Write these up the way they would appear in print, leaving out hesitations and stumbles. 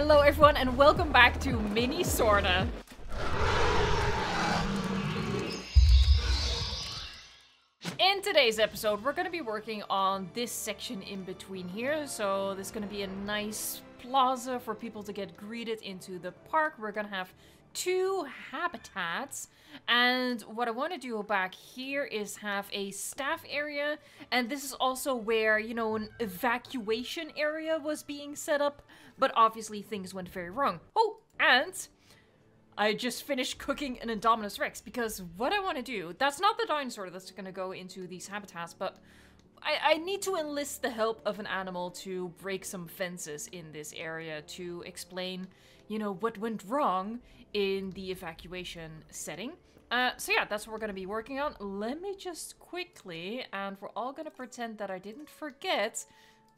Hello everyone and welcome back to Mini Sorna. In today's episode, we're going to be working on this section in between here. So there's going to be a nice plaza for people to get greeted into the park. We're going to have 2 habitats. And what I want to do back here is have a staff area. And this is also where, you know, an evacuation area was being set up. But obviously things went very wrong. Oh, and I just finished cooking an Indominus Rex because what I want to do, that's not the dinosaur that's going to go into these habitats, but I need to enlist the help of an animal to break some fences in this area to explain, you know, what went wrong in the evacuation setting. So yeah, that's what we're going to be working on. Let me just quickly, and we're all going to pretend that I didn't forget,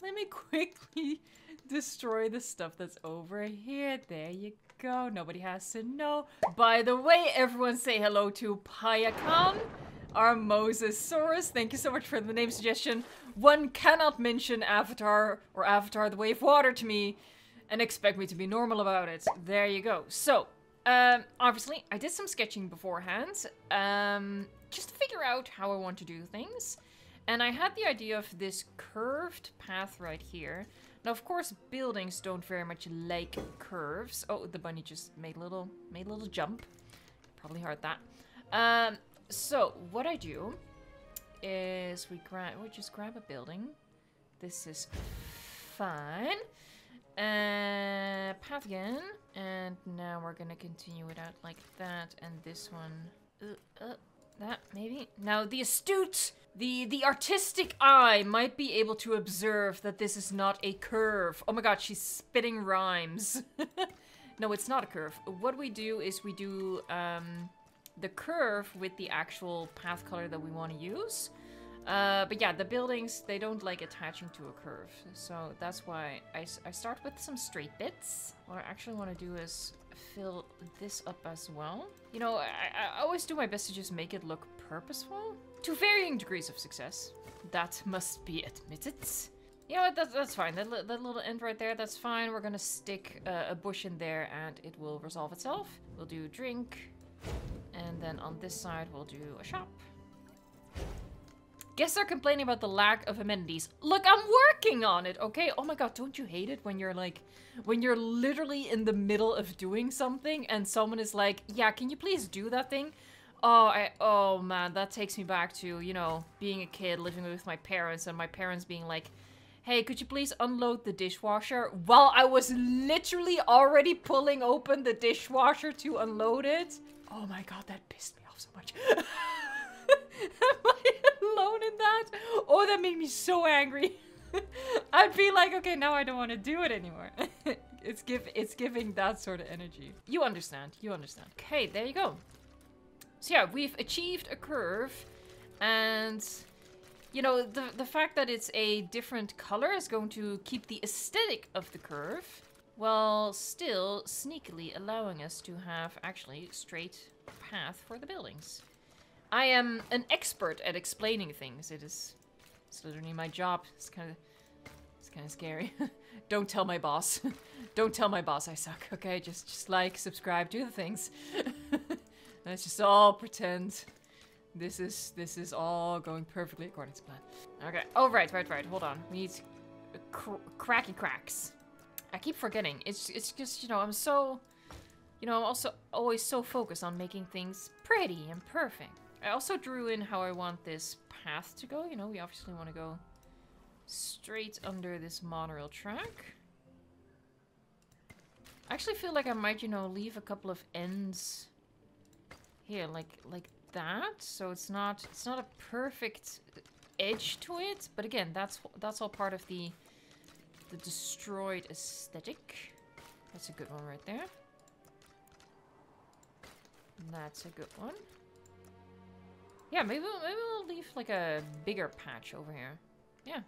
let me quickly destroy the stuff that's over here. There you go. Nobody has to know. By the way, everyone say hello to Payakan, our Mosasaurus. Thank you so much for the name suggestion. One cannot mention Avatar or Avatar the Way of Water to me and expect me to be normal about it. There you go. So, obviously, I did some sketching beforehand, just to figure out how I want to do things. And I had the idea of this curved path right here. Now, of course, buildings don't very much like curves. Oh, the bunny just made a little jump. Probably heard that. So what I do is we just grab a building. This is fine. Path again, and now we're gonna continue it out like that, and this one, that maybe. Now the astute. The artistic eye might be able to observe that this is not a curve. Oh my god, she's spitting rhymes. No, it's not a curve. What we do is we do the curve with the actual path color that we want to use. But yeah, the buildings, they don't like attaching to a curve. So that's why I start with some straight bits. What I actually want to do is fill this up as well. You know, I always do my best to just make it look purposeful. To varying degrees of success. That must be admitted. You know what, that's fine. That little end right there, that's fine. We're gonna stick a bush in there and it will resolve itself. We'll do drink. And then on this side, we'll do a shop. Guests are complaining about the lack of amenities. Look, I'm working on it, okay? Oh my god, don't you hate it when you're like, when you're literally in the middle of doing something and someone is like, yeah, can you please do that thing? Oh man, that takes me back to, you know, being a kid, living with my parents, and my parents being like, hey, could you please unload the dishwasher? While I was literally already pulling open the dishwasher to unload it. Oh my god, that pissed me off so much. Am I alone in that? Oh, that made me so angry. I'd be like, okay, now I don't want to do it anymore. It's giving that sort of energy. You understand, you understand. Okay, there you go. So yeah, we've achieved a curve, and you know, the fact that it's a different color is going to keep the aesthetic of the curve, while still sneakily allowing us to have actually straight path for the buildings. I am an expert at explaining things. It's literally my job. It's kind of scary. Don't tell my boss. Don't tell my boss I suck. Okay, just like, subscribe, do the things. Let's just all pretend this is all going perfectly according to plan. Okay. Oh, right. Hold on. We need cracky cracks. I keep forgetting. It's just, you know, I'm so, you know, I'm also always so focused on making things pretty and perfect. I also drew in how I want this path to go. You know, we obviously want to go straight under this monorail track. I actually feel like I might, you know, leave a couple of ends here, like that, so it's not a perfect edge to it, but again, that's all part of the destroyed aesthetic. That's a good one right there. That's a good one. Yeah, maybe we'll leave like a bigger patch over here. Yeah,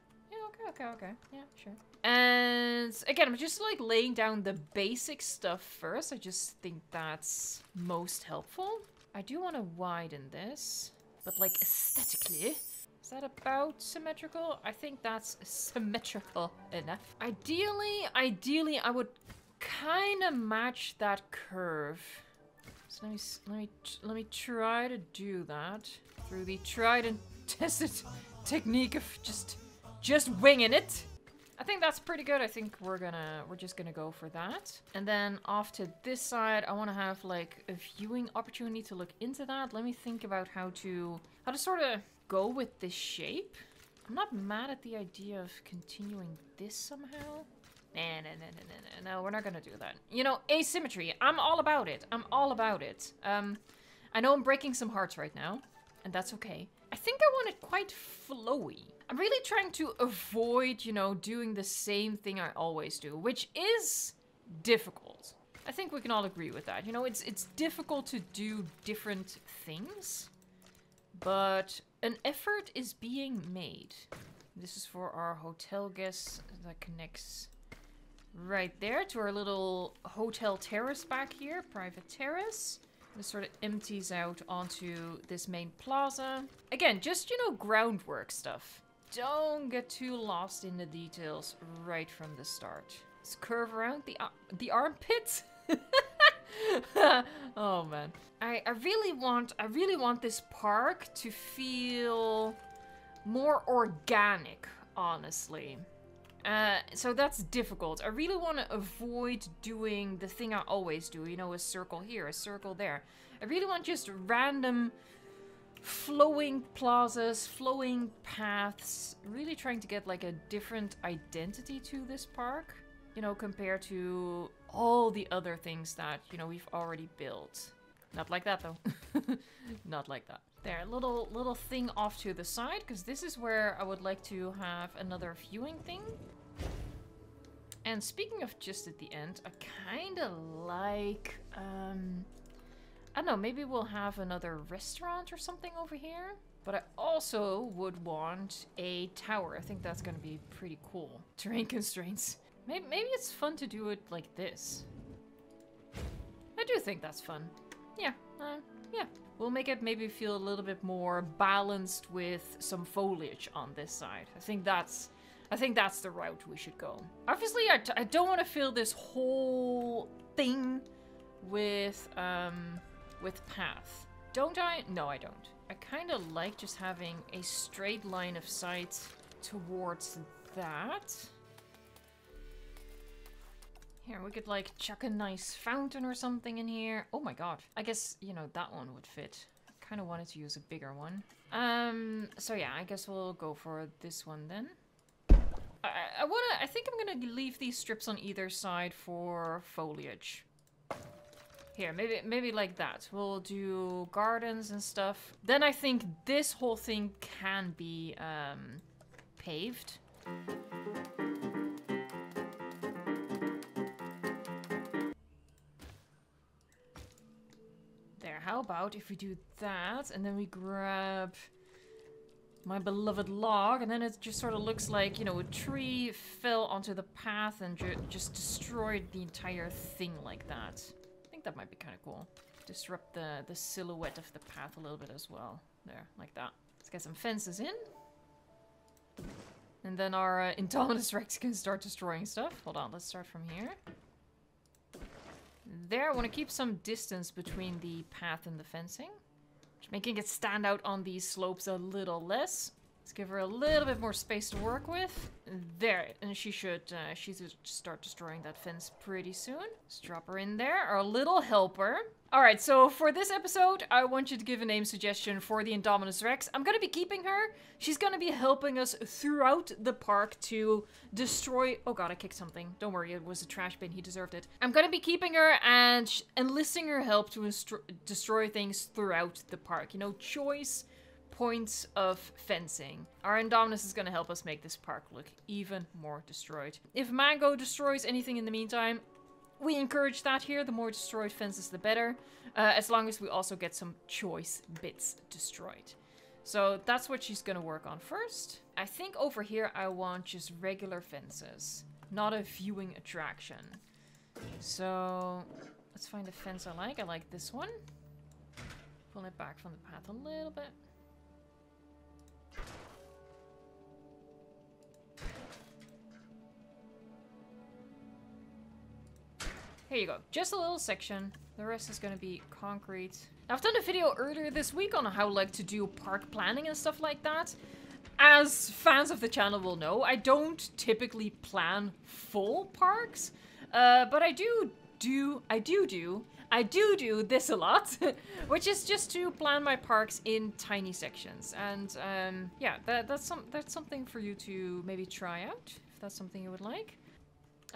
okay. Yeah, sure. And again, I'm just like laying down the basic stuff first. I just think that's most helpful. I do want to widen this, but like aesthetically, is that about symmetrical? I think that's symmetrical enough. Ideally, I would kind of match that curve. So let me try to do that through the tried and tested technique of just winging it. I think that's pretty good. I think we're just gonna go for that. And then off to this side, I want to have like a viewing opportunity to look into that. Let me think about how to sort of go with this shape. I'm not mad at the idea of continuing this somehow. No, we're not gonna do that. You know, asymmetry. I'm all about it. I'm all about it. I know I'm breaking some hearts right now, and that's okay. I think I want it quite flowy. I'm really trying to avoid, you know, doing the same thing I always do, which is difficult. I think we can all agree with that. You know, it's difficult to do different things, but an effort is being made. This is for our hotel guests. That connects right there to our little hotel terrace back here, private terrace. This sort of empties out onto this main plaza. Again, just, you know, groundwork stuff. Don't get too lost in the details right from the start. Let's curve around the armpits. Oh man. I really want this park to feel more organic, honestly. So that's difficult. I really want to avoid doing the thing I always do, you know, a circle here, a circle there. I really want just random flowing plazas, flowing paths, really trying to get like a different identity to this park, you know, compared to all the other things that, you know, we've already built. Not like that though. Not like that. There, little thing off to the side, because this is where I would like to have another viewing thing. And speaking of just at the end, I kind of like, I don't know, maybe we'll have another restaurant or something over here. But I also would want a tower. I think that's going to be pretty cool. Terrain constraints. Maybe it's fun to do it like this. I do think that's fun. Yeah, yeah. We'll make it maybe feel a little bit more balanced with some foliage on this side. I think that's the route we should go. Obviously, I don't want to fill this whole thing with path. Don't I? No, I don't. I kind of like just having a straight line of sight towards that. Here, we could like chuck a nice fountain or something in here. Oh my god. I guess, you know, that one would fit. I kind of wanted to use a bigger one. So yeah, I guess we'll go for this one then. I think I'm gonna leave these strips on either side for foliage. Here, maybe like that. We'll do gardens and stuff. Then I think this whole thing can be paved. There, how about if we do that and then we grab my beloved log, and then it just sort of looks like, you know, a tree fell onto the path and just destroyed the entire thing like that. I think that might be kind of cool. Disrupt the silhouette of the path a little bit as well. There, like that. Let's get some fences in. And then our Indominus Rex can start destroying stuff. Hold on, let's start from here. There, I want to keep some distance between the path and the fencing. Just making it stand out on these slopes a little less. Let's give her a little bit more space to work with. There, and she should start destroying that fence pretty soon. Let's drop her in there, our little helper. Alright, so for this episode, I want you to give a name suggestion for the Indominus Rex. I'm gonna be keeping her. She's gonna be helping us throughout the park to destroy... Oh god, I kicked something. Don't worry, it was a trash bin. He deserved it. I'm gonna be keeping her and enlisting her help to destroy things throughout the park. You know, choice points of fencing. Our Indominus is going to help us make this park look even more destroyed. If Mango destroys anything in the meantime, we encourage that here. The more destroyed fences, the better. As long as we also get some choice bits destroyed. So that's what she's going to work on first. I think over here I want just regular fences, not a viewing attraction. So let's find a fence I like. I like this one. Pull it back from the path a little bit. here you go. Just a little section. The rest is gonna be concrete. I've done a video earlier this week on how like to do park planning and stuff like that. As fans of the channel will know, I don't typically plan full parks, but I do this a lot, which is just to plan my parks in tiny sections. And yeah, that's something for you to maybe try out if that's something you would like.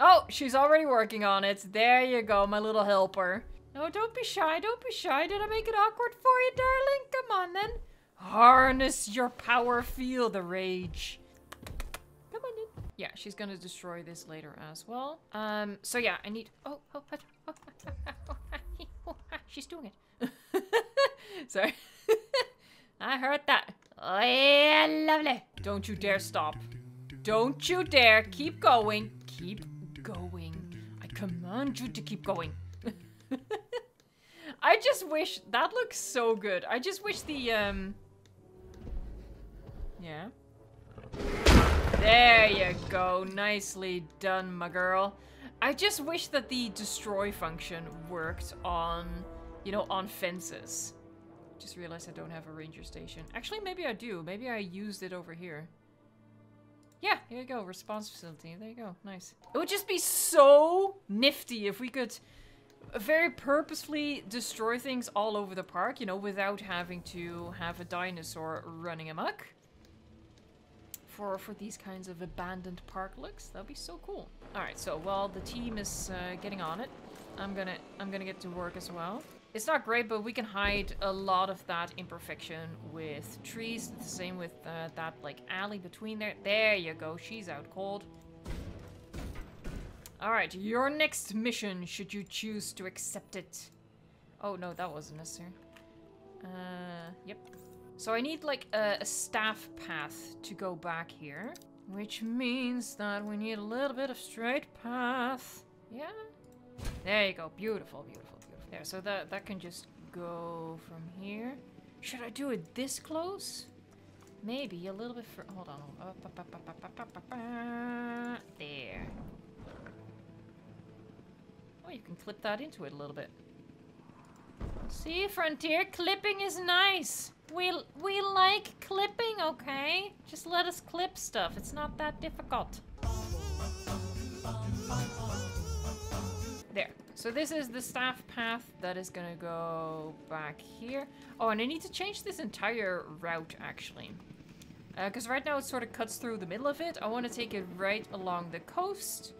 Oh, she's already working on it. There you go, my little helper. No, don't be shy, don't be shy. Did I make it awkward for you, darling? Come on then. Harness your power, feel the rage. Come on in. Yeah, she's gonna destroy this later as well. So yeah, I need... Oh, she's doing it. Sorry. I heard that. Oh yeah, lovely. Don't you dare stop. Don't you dare. Keep going. Keep going. I command you to keep going. I just wish... That looks so good. I just wish the, yeah. There you go. Nicely done, my girl. I just wish that the destroy function worked on, you know, on fences. Just realized I don't have a ranger station. Actually, maybe I do. Maybe I used it over here. Yeah, here you go. Response facility. There you go. Nice. It would just be so nifty if we could very purposefully destroy things all over the park, you know, without having to have a dinosaur running amok. For these kinds of abandoned park looks, that'd be so cool. All right, so while the team is getting on it, I'm gonna get to work as well. It's not great, but we can hide a lot of that imperfection with trees. The same with that like alley between there. There you go. She's out cold. All right, your next mission, should you choose to accept it. Oh no, that wasn't necessary. Yep. So I need like a staff path to go back here, which means that we need a little bit of straight path. Yeah. There you go. Beautiful, beautiful, beautiful. There, so that can just go from here. Should I do it this close? Maybe a little bit further. Hold on. There. Oh, you can clip that into it a little bit. See, Frontier, clipping is nice. We like clipping, okay? Just let us clip stuff. It's not that difficult. There. So this is the staff path that is gonna go back here. Oh, and I need to change this entire route, actually. Because right now it sort of cuts through the middle of it. I want to take it right along the coast.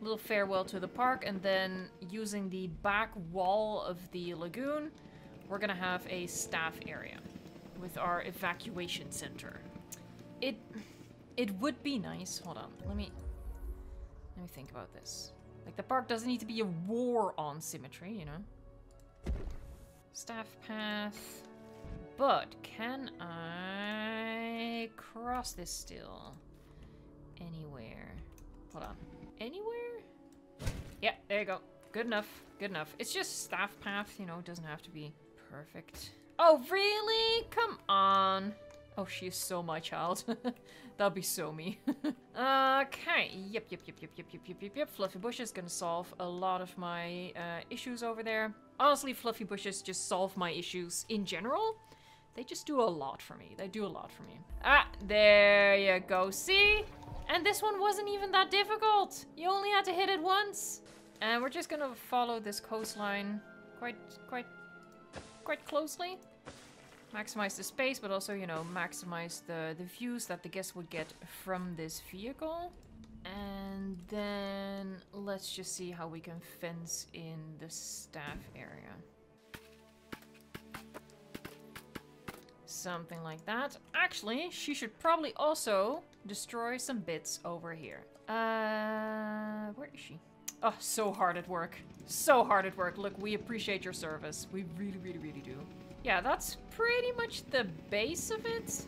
A little farewell to the park, and then using the back wall of the lagoon, we're gonna have a staff area with our evacuation center. It would be nice. Hold on, let me think about this. Like, the park doesn't need to be a war on symmetry, you know. Staff path, but can I cross this still? Anywhere? Hold on. Anywhere? Yeah, there you go. Good enough. Good enough. It's just staff path, you know, it doesn't have to be perfect. Oh, really? Come on. Oh, she is so my child. That'll be so me. Okay. Yep. Fluffy bushes gonna solve a lot of my issues over there. Honestly, fluffy bushes just solve my issues in general. They just do a lot for me. They do a lot for me. Ah, there you go. See? And this one wasn't even that difficult. You only had to hit it once. And we're just gonna follow this coastline quite closely. Maximize the space, but also, you know, maximize the views that the guests would get from this vehicle. And then let's just see how we can fence in the staff area. Something like that. Actually, she should probably also destroy some bits over here. Where is she? Oh, so hard at work. So hard at work. Look, we appreciate your service. We really do. Yeah, that's pretty much the base of it.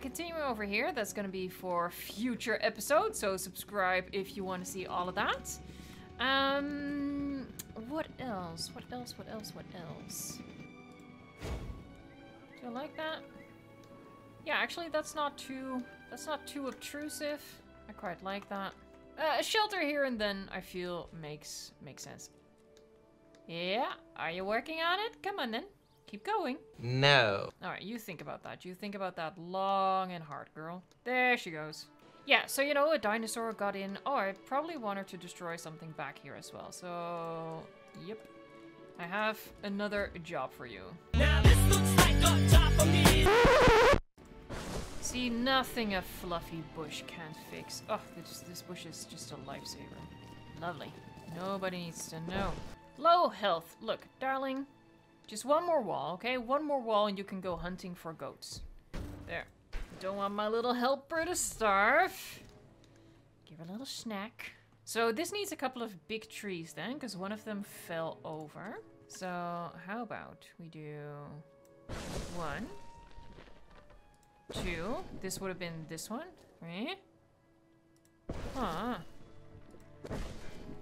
Continuing over here, that's gonna be for future episodes, so subscribe if you want to see all of that. What else? What else? Do I like that? Yeah, actually, that's not too obtrusive. I quite like that. A shelter here and then I feel makes sense. Yeah, are you working on it? Come on then. Keep going. No. Alright, you think about that. You think about that long and hard, girl. There she goes. Yeah, so you know, a dinosaur got in. Oh, I probably want her to destroy something back here as well. So, yep. I have another job for you. Now this looks like a job for me. See, nothing a fluffy bush can't fix. Oh, this bush is just a lifesaver. Lovely. Nobody needs to know. Low health. Look, darling. Just one more wall, okay? One more wall and you can go hunting for goats. There. Don't want my little helper to starve. Give her a little snack. So this needs a couple of big trees then, because one of them fell over. So how about we do 1, 2. This would have been this one, right? Huh.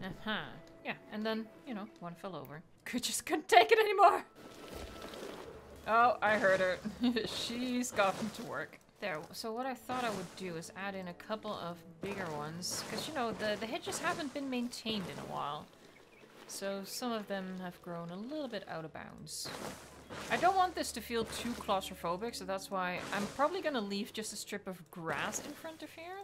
Uh-huh. Yeah, and then, you know, one fell over. Just couldn't take it anymore. Oh, I heard her. She's gotten to work. There, so what I thought I would do is add in a couple of bigger ones. Because, you know, the hedges haven't been maintained in a while. So some of them have grown a little bit out of bounds. I don't want this to feel too claustrophobic, so that's why I'm probably going to leave just a strip of grass in front of here.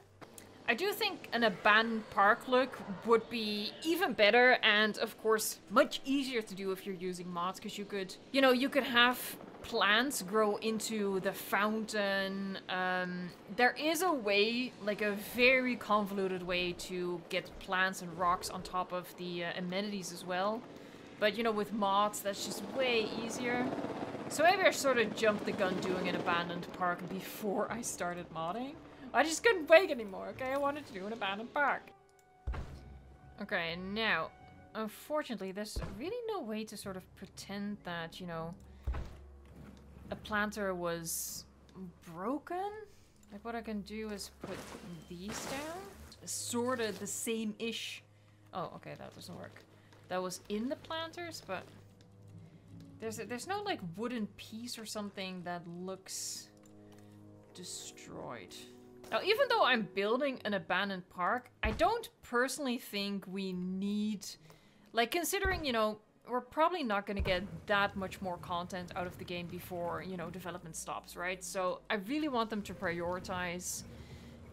I do think an abandoned park look would be even better and, of course, much easier to do if you're using mods, because you could, you know, you could have plants grow into the fountain. There is a way, like a very convoluted way to get plants and rocks on top of the amenities as well. But, you know, with mods, that's just way easier. So maybe I sort of jumped the gun doing an abandoned park before I started modding. I just couldn't wait anymore, okay? I wanted to do an abandoned park. Okay, now, unfortunately, there's really no way to sort of pretend that, you know, a planter was broken. Like, what I can do is put these down. Sort of the same-ish. Oh, okay, that doesn't work. That was in the planters, but there's no, like, wooden piece or something that looks destroyed. Now, even though I'm building an abandoned park, I don't personally think we need... Like, considering, you know, we're probably not going to get that much more content out of the game before, you know, development stops, right? So I really want them to prioritize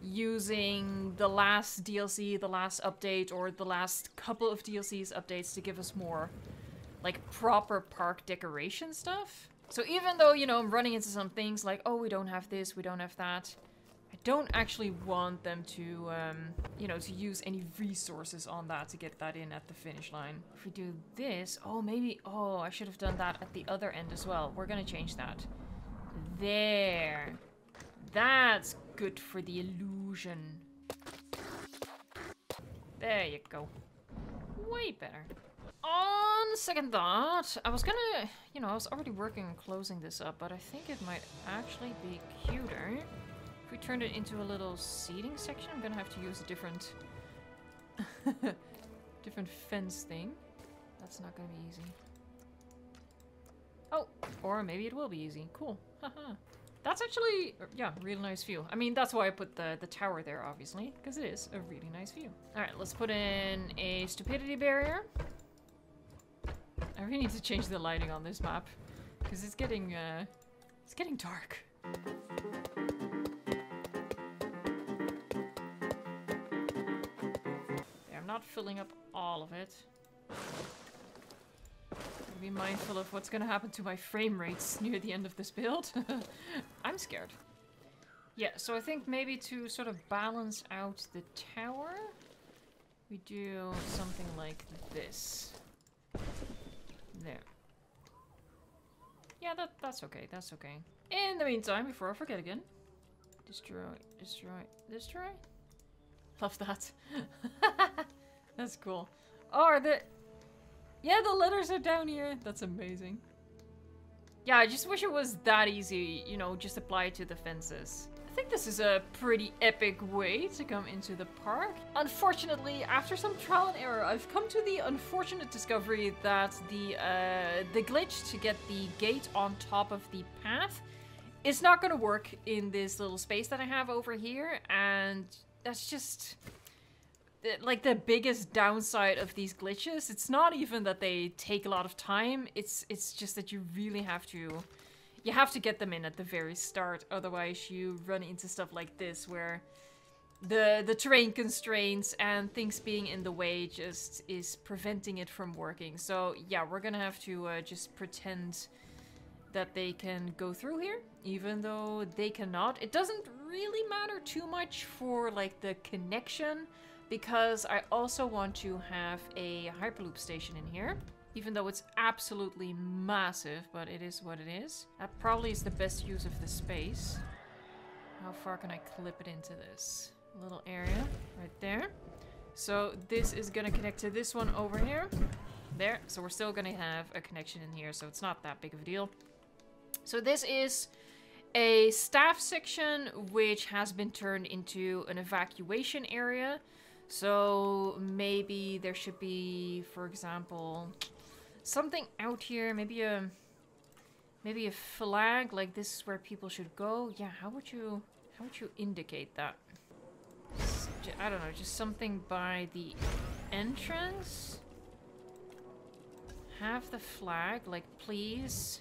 using the last DLC, the last update, or the last couple of DLCs updates to give us more, like, proper park decoration stuff. So even though, you know, I'm running into some things like, oh, we don't have this, we don't have that, I don't actually want them to, you know, to use any resources on that to get that in at the finish line. If we do this, oh, maybe, oh, I should have done that at the other end as well. We're gonna change that. There. That's good for the illusion. There you go. Way better. On second thought, I was gonna, you know, I was already working on closing this up, but I think it might actually be cuter if we turned it into a little seating section. I'm gonna have to use a different different fence thing. That's not gonna be easy. Oh, or maybe it will be easy. Cool. Haha. That's actually, yeah, really nice view. I mean, that's why I put the tower there, obviously, because it is a really nice view. All right, let's put in a stupidity barrier. I really need to change the lighting on this map because it's getting dark. I'm not filling up all of it. Be mindful of what's gonna happen to my frame rates near the end of this build. I'm scared. Yeah, so I think maybe to sort of balance out the tower, we do something like this. There. Yeah, that's okay, that's okay. In the meantime, before I forget again, destroy, destroy, destroy. Love that. That's cool. Oh, yeah, the letters are down here. That's amazing. Yeah, I just wish it was that easy, you know, just apply it to the fences. I think this is a pretty epic way to come into the park. Unfortunately, after some trial and error, I've come to the unfortunate discovery that the glitch to get the gate on top of the path is not going to work in this little space that I have over here, and that's just... like the biggest downside of these glitches. It's not even that they take a lot of time. It's just that you really have to get them in at the very start. Otherwise you run into stuff like this where the terrain constraints and things being in the way just is preventing it from working. So yeah, we're gonna have to just pretend that they can go through here, even though they cannot. It doesn't really matter too much for like the connection, because I also want to have a Hyperloop station in here, even though it's absolutely massive, but it is what it is. That probably is the best use of the space. How far can I clip it into this little area right there? So this is gonna connect to this one over here. There, so we're still gonna have a connection in here, so it's not that big of a deal. So this is a staff section which has been turned into an evacuation area. So maybe there should be, for example, something out here, maybe a flag, like this is where people should go. Yeah, how would you indicate that? I don't know, just something by the entrance. Have the flag, like, please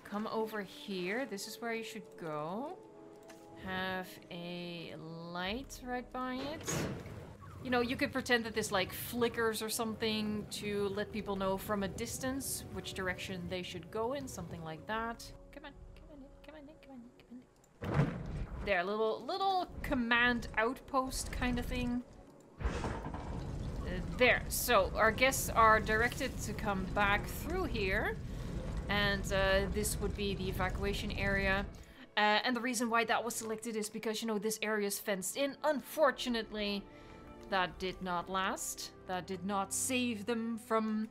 come over here. This is where you should go. Have a light right by it. You know, you could pretend that this like flickers or something to let people know from a distance which direction they should go in, something like that. Come on, come on, come on, come on, come on. There, little command outpost kind of thing. There, so our guests are directed to come back through here, and this would be the evacuation area. And the reason why that was selected is because, you know, this area is fenced in. Unfortunately, that did not last. That did not save them from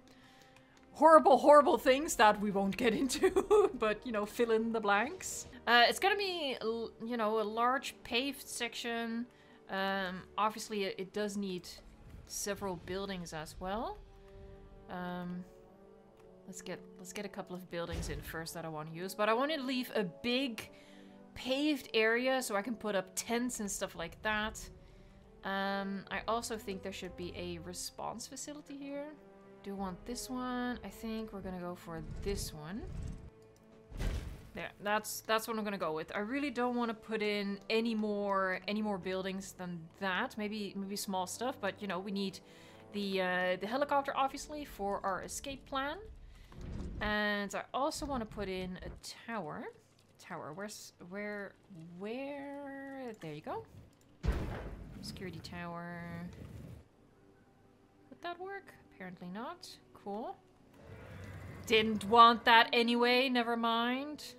horrible, horrible things that we won't get into. But, you know, fill in the blanks. It's gonna be, you know, a large paved section. Obviously, it does need several buildings as well. Let's get a couple of buildings in first that I want to use. But I want to leave a big paved area so I can put up tents and stuff like that. I also think there should be a response facility here. Do you want this one? I think we're gonna go for this one. There, that's what I'm gonna go with. I really don't want to put in any more buildings than that. Maybe small stuff, but you know, we need the helicopter obviously for our escape plan. And I also want to put in a tower. Where? There you go. Security tower. Would that work? Apparently not. Cool. Didn't want that anyway, never mind.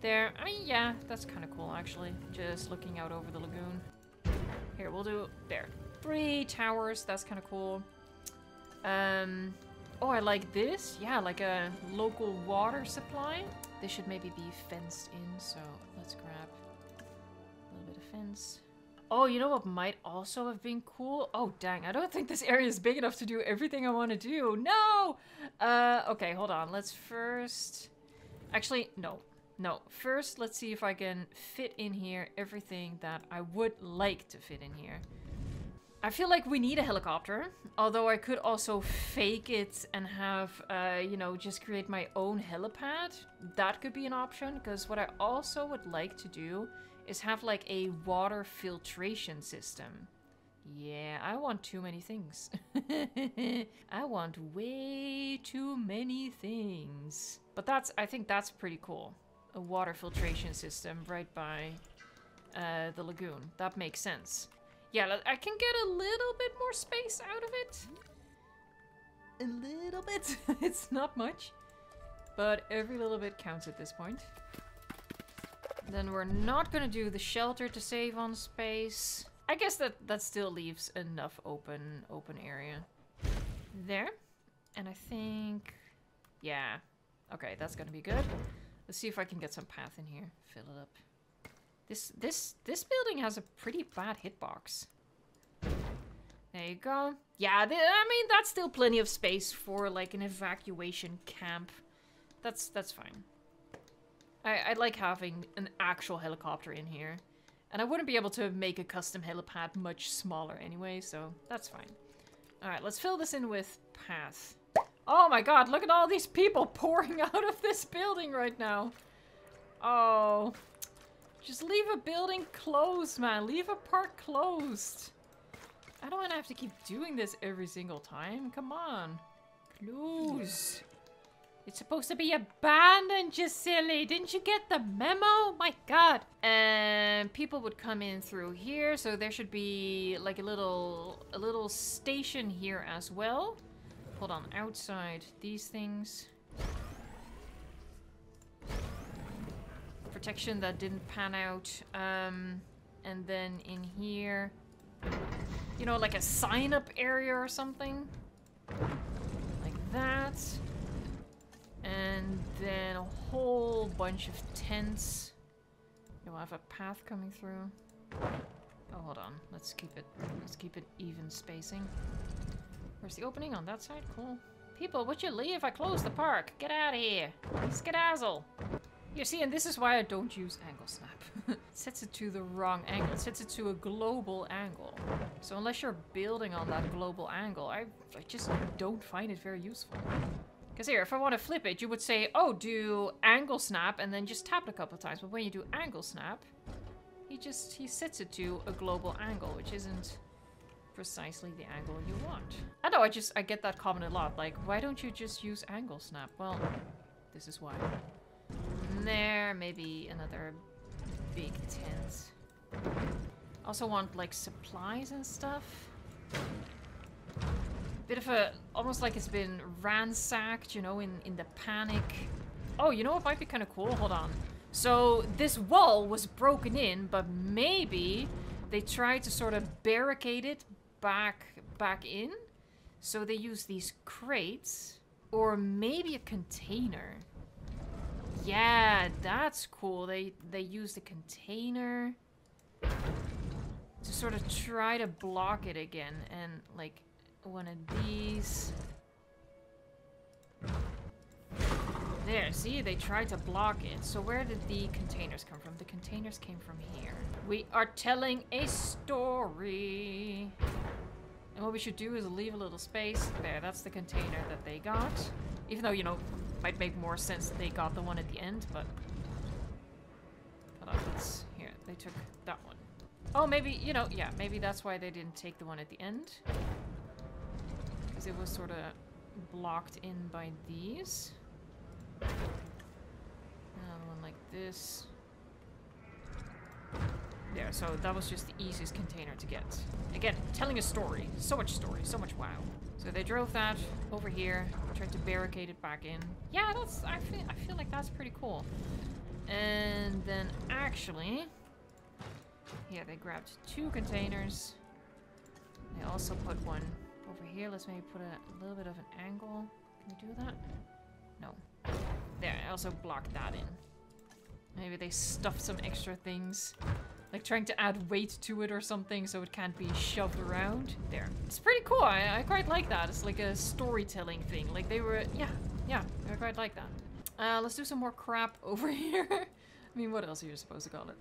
There, I mean, yeah, that's kind of cool actually. Just looking out over the lagoon. Here, we'll do, there. 3 towers, that's kind of cool. Oh, I like this. Yeah, like a local water supply. This should maybe be fenced in, so let's grab a little bit of fence. Oh, you know what might also have been cool? Oh, dang, I don't think this area is big enough to do everything I want to do. No! Okay, hold on. Let's first... Actually, no. No. First, let's see if I can fit in here everything that I would like to fit in here. I feel like we need a helicopter, although I could also fake it and have, you know, just create my own helipad. That could be an option, because what I also would like to do is have like a water filtration system. Yeah, I want too many things. I want way too many things. But I think that's pretty cool. A water filtration system right by the lagoon. That makes sense. Yeah, I can get a little bit more space out of it. A little bit. It's not much. But every little bit counts at this point. Then we're not gonna do the shelter to save on space. I guess that still leaves enough open area. There. And I think... yeah. Okay, that's gonna be good. Let's see if I can get some path in here. Fill it up. This building has a pretty bad hitbox. There you go. Yeah, I mean, that's still plenty of space for like an evacuation camp. That's fine. I like having an actual helicopter in here. And I wouldn't be able to make a custom helipad much smaller anyway, so that's fine. Alright, let's fill this in with path. Oh my god, look at all these people pouring out of this building right now. Oh. Just leave a building closed, man. Leave a park closed. I don't want to have to keep doing this every single time. Come on. Close. It's supposed to be abandoned, you silly. Didn't you get the memo? My god. And people would come in through here, so there should be like a little station here as well. Hold on, outside these things. Protection that didn't pan out. And then in here, you know, like a sign-up area or something. Like that. And then a whole bunch of tents. You'll have a path coming through. Oh, hold on. Let's keep it even spacing. Where's the opening? On that side? Cool. People, would you leave? I closed the park. Get out of here. Skedazzle. You see, and this is why I don't use angle snap. It sets it to the wrong angle. It sets it to a global angle. So unless you're building on that global angle, I just don't find it very useful. Because here, if I want to flip it, you would say, oh, do angle snap, and then just tap it a couple of times. But when you do angle snap, he sets it to a global angle, which isn't precisely the angle you want. I know, I get that comment a lot. Like, why don't you just use angle snap? Well, this is why. And there, maybe another big tent. Also want, like, supplies and stuff. Bit of a, almost like it's been ransacked, you know, in the panic. Oh, you know what might be kind of cool? Hold on. So this wall was broken in, but maybe they tried to sort of barricade it back in. So they use these crates, or maybe a container. Yeah, that's cool. They used a container to sort of try to block it again, and like one of these. There, see? They tried to block it. So where did the containers come from? The containers came from here. We are telling a story. And what we should do is leave a little space. There, that's the container that they got. Even though, you know, might make more sense that they got the one at the end, but... Hold on, let's... Here, they took that one. Oh, maybe, you know, yeah, maybe that's why they didn't take the one at the end. Because it was sort of blocked in by these. Another one like this. There, so that was just the easiest container to get. Again, telling a story. So much story, so much wow. So they drove that over here, tried to barricade it back in. Yeah, that's, I feel like that's pretty cool. And then actually, yeah, they grabbed 2 containers. They also put one over here. Let's maybe put a little bit of an angle. Can we do that? No. There, I also blocked that in. Maybe they stuffed some extra things. Like trying to add weight to it or something so it can't be shoved around. There. It's pretty cool. I quite like that. It's like a storytelling thing. Like they were, yeah, I quite like that. Let's do some more crap over here. I mean, what else are you supposed to call it?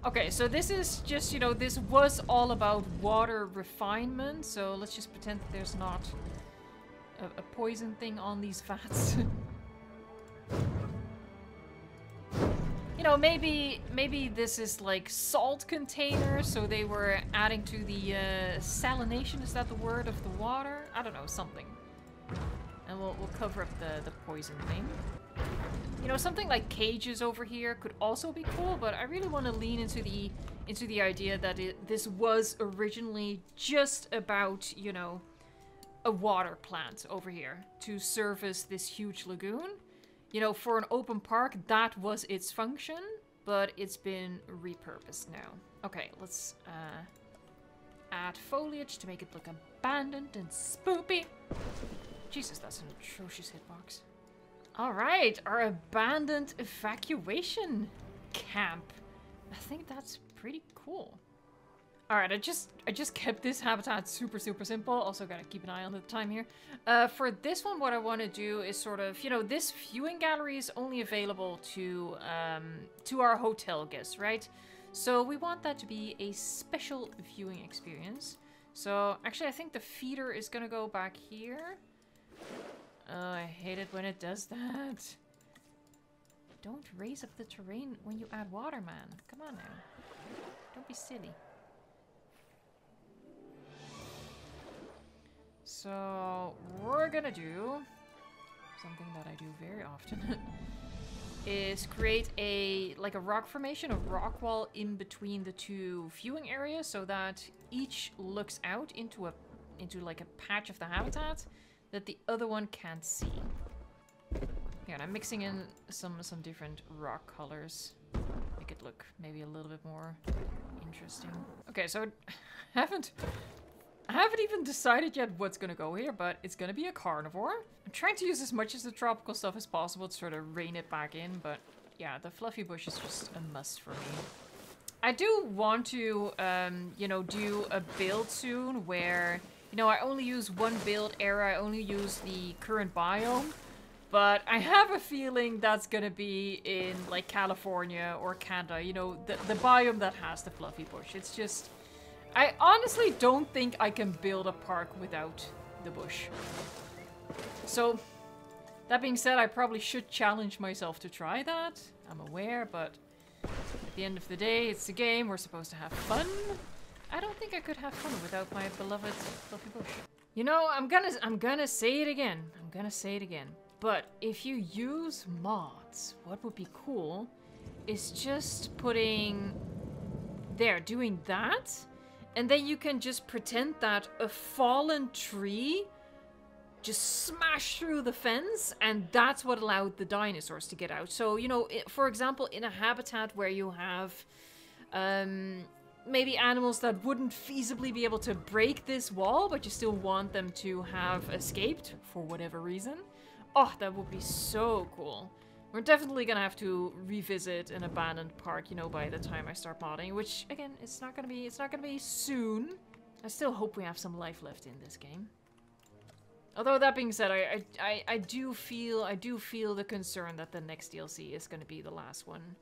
Okay, so this is just, you know, this was all about water refinement. So let's just pretend that there's not a poison thing on these vats. You know, maybe this is like salt containers, so they were adding to the salination, is that the word, of the water? I don't know, something. And we'll cover up the poison thing. You know, something like cages over here could also be cool, but I really want to lean into the idea that this was originally just about, you know, a water plant over here to service this huge lagoon. You know, for an open park, that was its function, but it's been repurposed now. Okay, let's add foliage to make it look abandoned and spoopy. Jesus, that's an atrocious hitbox. Alright, our abandoned evacuation camp. I think that's pretty cool. Alright, I just kept this habitat super simple. Also gotta keep an eye on the time here. For this one, what I want to do is sort of, you know, this viewing gallery is only available to our hotel guests, right? So we want that to be a special viewing experience. So actually I think the feeder is gonna go back here. Oh, I hate it when it does that. Don't raise up the terrain when you add water, man. Come on now. Don't be silly. So we're gonna do something that I do very often. Is create a rock formation, a rock wall in between the two viewing areas, so that each looks out into like a patch of the habitat that the other one can't see. Yeah, and I'm mixing in some different rock colors, make it look maybe a little bit more interesting. Okay, so I haven't even decided yet what's gonna go here, but it's gonna be a carnivore. I'm trying to use as much of the tropical stuff as possible to sort of rein it back in, but yeah, the fluffy bush is just a must for me. I do want to, you know, do a build soon where, you know, I only use one build era, I only use the current biome, but I have a feeling that's gonna be in, like, California or Canada, you know, the biome that has the fluffy bush. It's just... I honestly don't think I can build a park without the bush. So, that being said, I probably should challenge myself to try that. I'm aware, but at the end of the day, it's a game. We're supposed to have fun. I don't think I could have fun without my beloved fluffy bush. You know, I'm gonna say it again. I'm gonna say it again. But if you use mods, what would be cool is just putting... There, doing that... And then you can just pretend that a fallen tree just smashed through the fence, and that's what allowed the dinosaurs to get out. So, you know, for example, in a habitat where you have maybe animals that wouldn't feasibly be able to break this wall, but you still want them to have escaped for whatever reason. Oh, that would be so cool. We're definitely gonna have to revisit an abandoned park, you know, by the time I start modding, which again, it's not gonna be soon. I still hope we have some life left in this game. Although that being said, I do feel the concern that the next DLC is gonna be the last one.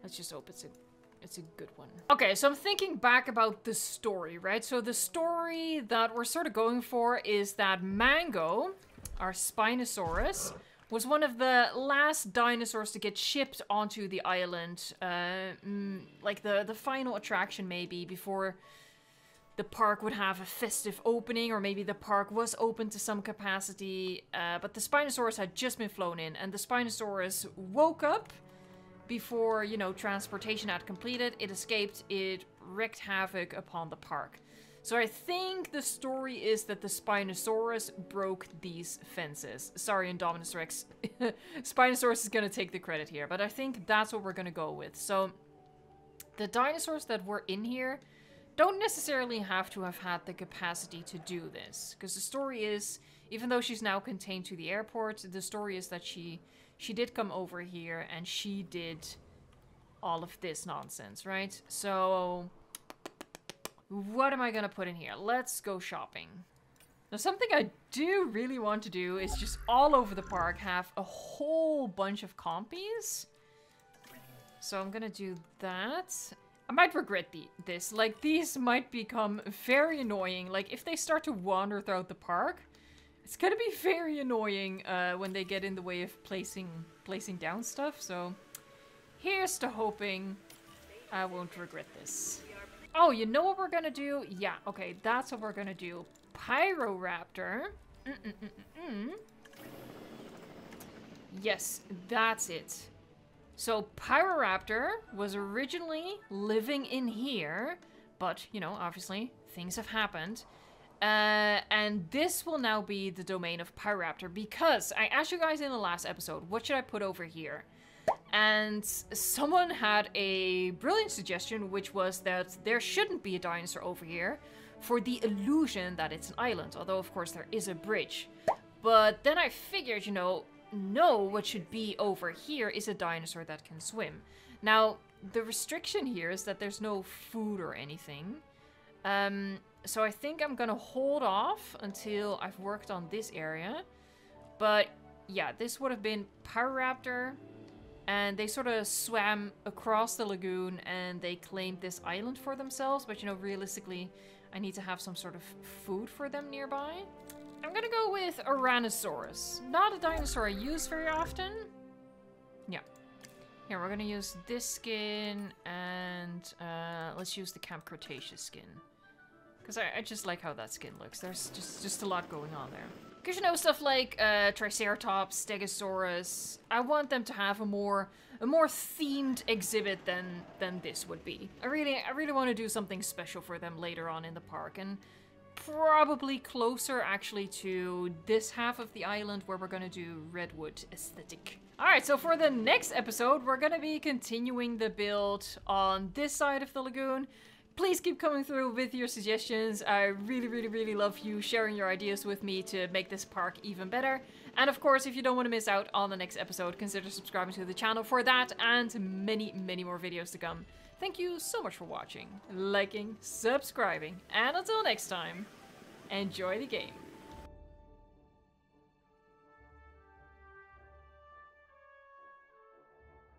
Let's just hope it's a good one. Okay, so I'm thinking back about the story, right? So the story that we're sort of going for is that Mango, our Spinosaurus, was one of the last dinosaurs to get shipped onto the island. Like the final attraction maybe before the park would have a festive opening, or maybe the park was open to some capacity. But the Spinosaurus had just been flown in, and the Spinosaurus woke up before, you know, transportation had completed. It escaped, it wreaked havoc upon the park. So I think the story is that the Spinosaurus broke these fences. Sorry, Indominus Rex. Spinosaurus is gonna take the credit here, but I think that's what we're gonna go with. So the dinosaurs that were in here don't necessarily have to have had the capacity to do this, because the story is, even though she's now contained to the airport, the story is that she did come over here and she did all of this nonsense, right? So what am I gonna put in here? Let's go shopping. Now, something I do really want to do is just all over the park have a whole bunch of compies. So I'm gonna do that. I might regret this. Like, these might become very annoying. Like, if they start to wander throughout the park, it's gonna be very annoying when they get in the way of placing down stuff. So here's to hoping I won't regret this. Oh, you know what we're gonna do? Yeah, okay, that's what we're gonna do. Pyroraptor. Yes, that's it. So Pyroraptor was originally living in here, but, you know, obviously things have happened. And this will now be the domain of Pyroraptor, because I asked you guys in the last episode, what should I put over here? And someone had a brilliant suggestion, which was that there shouldn't be a dinosaur over here for the illusion that it's an island, although of course there is a bridge. But then I figured, you know, no, what should be over here is a dinosaur that can swim. Now, the restriction here is that there's no food or anything. So I think I'm gonna hold off until I've worked on this area. But yeah, this would have been Pyroraptor. and they sort of swam across the lagoon and they claimed this island for themselves, but you know, realistically, I need to have some sort of food for them nearby. I'm gonna go with Ouranosaurus. Not a dinosaur I use very often. Yeah. Here, we're gonna use this skin, and let's use the Camp Cretaceous skin. Because I just like how that skin looks. There's just a lot going on there. Because you know, stuff like Triceratops, Stegosaurus, I want them to have a more themed exhibit than this would be. I really want to do something special for them later on in the park, and probably closer actually to this half of the island where we're gonna do redwood aesthetic. Alright, so for the next episode, we're gonna be continuing the build on this side of the lagoon. Please keep coming through with your suggestions. I really love you sharing your ideas with me to make this park even better. And of course, if you don't want to miss out on the next episode, consider subscribing to the channel for that and many more videos to come. Thank you so much for watching, liking, subscribing, and until next time, enjoy the game.